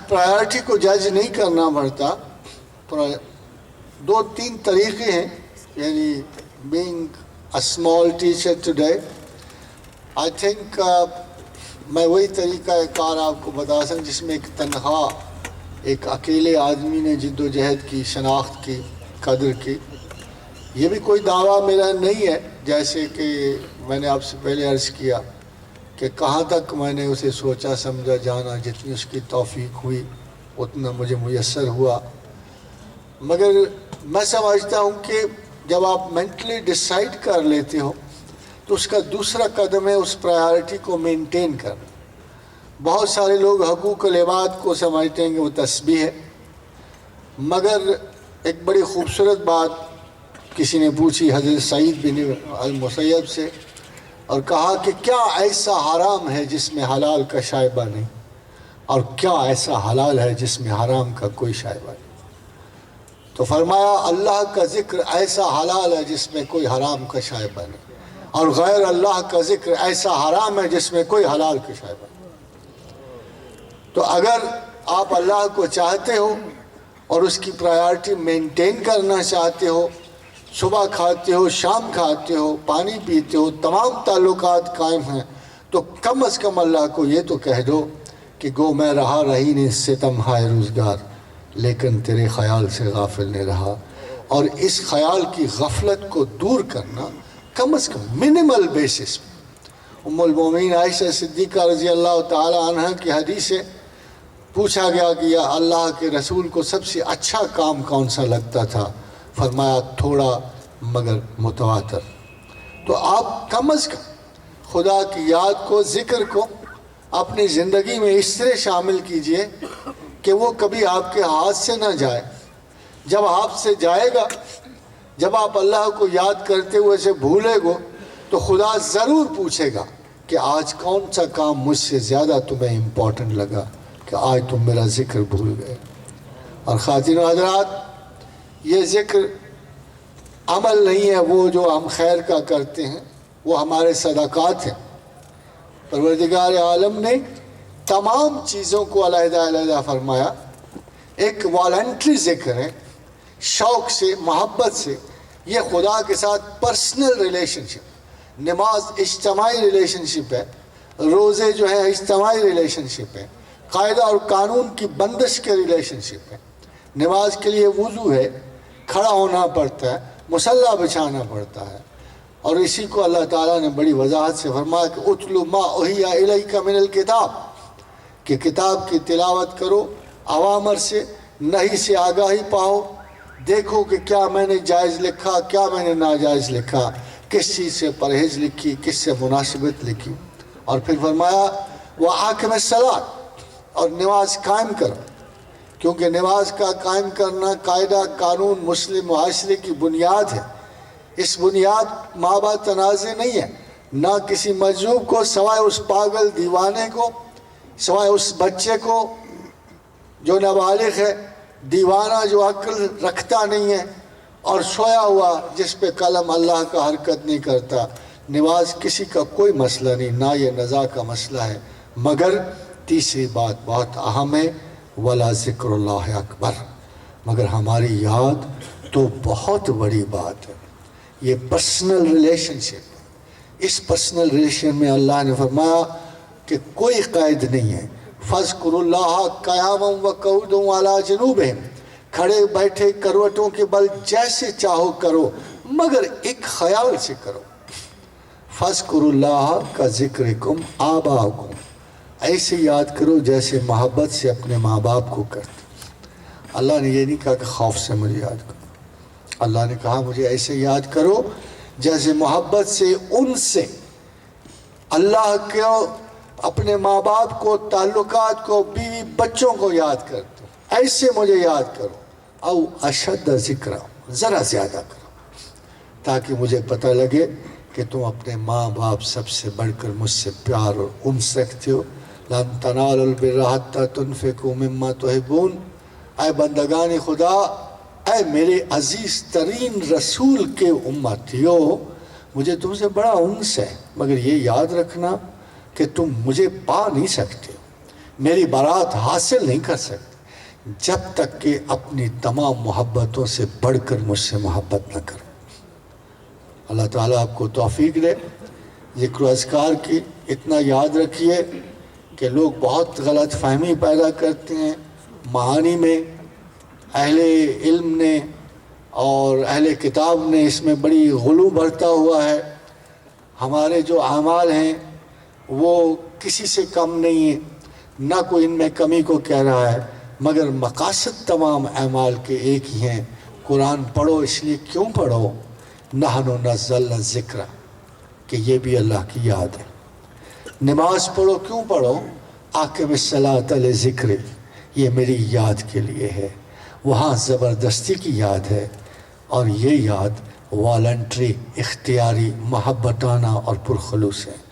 Priority کو جج نہیں کرنا پڑتا. دو تین طریقے ہیں. یعنی being a small teacher today, I think میں وہی طریقہ کار آپ کو بتا سکوں جس میں ایک تنہا ایک اکیلے آدمی نے جد و جہد کی، شناخت کی، قدر کی. یہ بھی کوئی دعویٰ میرا نہیں ہے، جیسے کہ میں نے آپ سے پہلے عرض کیا کہ کہاں تک میں نے اسے سوچا سمجھا جانا، جتنی اس کی توفیق ہوئی اتنا مجھے میسر ہوا. مگر میں سمجھتا ہوں کہ جب آپ مینٹلی ڈیسائیڈ کر لیتے ہو تو اس کا دوسرا قدم ہے اس پرائیورٹی کو مینٹین کرنا. بہت سارے لوگ حقوق العباد کو سمجھتے ہیں کہ وہ تسبیح ہے، مگر ایک بڑی خوبصورت بات کسی نے پوچھی حضرت سعید بن المسیب سے، اور کہا کہ کیا ایسا حرام ہے جس میں حلال کا شائبہ نہیں، اور کیا ایسا حلال ہے جس میں حرام کا کوئی شائبہ نہیں؟ تو فرمایا اللہ کا ذکر ایسا حلال ہے جس میں کوئی حرام کا شائبہ نہیں، اور غیر اللہ کا ذکر ایسا حرام ہے جس میں کوئی حلال کا شائبہ نہیں. تو اگر آپ اللہ کو چاہتے ہو اور اس کی پرائیورٹی مینٹین کرنا چاہتے ہو، صبح کھاتے ہو، شام کھاتے ہو، پانی پیتے ہو، تمام تعلقات قائم ہیں، تو کم از کم اللہ کو یہ تو کہہ دو کہ گو میں رہا رہی نے ستم ہائے روزگار، لیکن تیرے خیال سے غافل نہیں رہا. اور اس خیال کی غفلت کو دور کرنا کم از کم منیمل بیسس پہ. ام المومنین عائشہ صدیقہ رضی اللہ تعالی عنہ کی حدیث ہے، پوچھا گیا کہ یا اللہ کے رسول کو سب سے اچھا کام کون سا لگتا تھا؟ فرمایا تھوڑا مگر متواتر. تو آپ کم از کم خدا کی یاد کو، ذکر کو اپنی زندگی میں اس طرح شامل کیجئے کہ وہ کبھی آپ کے ہاتھ سے نہ جائے. جب آپ سے جائے گا، جب آپ اللہ کو یاد کرتے ہوئے سے بھولے گو، تو خدا ضرور پوچھے گا کہ آج کون سا کام مجھ سے زیادہ تمہیں امپورٹنٹ لگا کہ آج تم میرا ذکر بھول گئے. اور خواتین و حضرات، یہ ذکر عمل نہیں ہے وہ جو ہم خیر کا کرتے ہیں، وہ ہمارے صدقات ہیں. پروردگار عالم نے تمام چیزوں کو علیحدہ علیحدہ فرمایا. ایک والنٹری ذکر ہے، شوق سے، محبت سے. یہ خدا کے ساتھ پرسنل ریلیشن شپ. نماز اجتماعی ریلیشن شپ ہے، روزے جو ہیں اجتماعی ریلیشن شپ ہے، قاعدہ اور قانون کی بندش کے ریلیشن شپ ہے. نماز کے لیے وضو ہے، کھڑا ہونا پڑتا ہے، مصلی بچھانا پڑتا ہے. اور اسی کو اللہ تعالیٰ نے بڑی وضاحت سے فرمایا کہ اتلو ما اوحی الیک من الکتاب، کہ کتاب کی تلاوت کرو، اوامر سے نہی سے آگاہی پاؤ، دیکھو کہ کیا میں نے جائز لکھا، کیا میں نے ناجائز لکھا، کس چیز سے پرہیز لکھی، کس سے مناسبت لکھی. اور پھر فرمایا وَأَقِمِ الصَّلَاةَ، اور نماز قائم کرو، کیونکہ نماز کا قائم کرنا قاعدہ قانون مسلم معاشرے کی بنیاد ہے. اس بنیاد مابع تنازع نہیں ہے. نہ کسی مجذوب کو سوائے اس پاگل دیوانے کو، سوائے اس بچے کو جو نابالغ ہے، دیوانہ جو عقل رکھتا نہیں ہے، اور سویا ہوا جس پہ قلم اللہ کا حرکت نہیں کرتا. نماز کسی کا کوئی مسئلہ نہیں، نہ یہ نزاع کا مسئلہ ہے. مگر تیسری بات بہت اہم ہے، وَلَا ذِكْرُ اللَّهِ اکبر، مگر ہماری یاد تو بہت بڑی بات ہے. یہ پرسنل ریلیشن شپ. اس پرسنل ریلیشن میں اللہ نے فرمایا کہ کوئی قید نہیں ہے. فَاذْكُرُوا اللَّهَ قِيَامًا وَقُعُودًا وَعَلَىٰ جُنُوبِهِمْ، کھڑے بیٹھے کروٹوں کے بل جیسے چاہو کرو، مگر ایک خیال سے کرو. فَاذْكُرُوا اللَّهَ كَذِكْرِكُمْ آبَاءَكُمْ، ایسے یاد کرو جیسے محبت سے اپنے ماں باپ کو کرتے. اللہ نے یہ نہیں کہا کہ خوف سے مجھے یاد کرو، اللہ نے کہا مجھے ایسے یاد کرو جیسے محبت سے ان سے، اللہ کو، اپنے ماں باپ کو، تعلقات کو، بیوی بچوں کو یاد کرتے ہو، ایسے مجھے یاد کرو. او اشد ذکر، ذرا زیادہ کرو، تاکہ مجھے پتہ لگے کہ تم اپنے ماں باپ سب سے بڑھ کر مجھ سے پیار اور انس رکھتے ہو. لن تنالوا البر حتی تنفقوا مما تحبون. اے بندگان خدا، اے میرے عزیز ترین رسول کے امتیو، مجھے تم سے بڑا انس ہے، مگر یہ یاد رکھنا کہ تم مجھے پا نہیں سکتے. میری برات حاصل نہیں کر سکتے جب تک کہ اپنی تمام محبتوں سے بڑھ کر مجھ سے محبت نہ کرو۔ اللہ تعالیٰ آپ کو توفیق دے۔ ذکر و اذکار کی اتنا یاد رکھیے کہ لوگ بہت غلط فہمی پیدا کرتے ہیں معانی میں۔ اہل علم نے اور اہل کتاب نے اس میں بڑی غلو برتا ہوا ہے۔ ہمارے جو اعمال ہیں وہ کسی سے کم نہیں ہیں، نہ کوئی ان میں کمی کو کہہ رہا ہے، مگر مقاصد تمام اعمال کے ایک ہی ہیں۔ قرآن پڑھو، اس لیے کیوں پڑھو؟ نحن نزلنا الذکر، کہ یہ بھی اللہ کی یاد ہے۔ نماز پڑھو، کیوں پڑھو؟ عاقب الصلاۃ لذکر، یہ میری یاد کے لیے ہے۔ وہاں زبردستی کی یاد ہے، اور یہ یاد والنٹری، اختیاری، محبتانہ اور پرخلوص ہے۔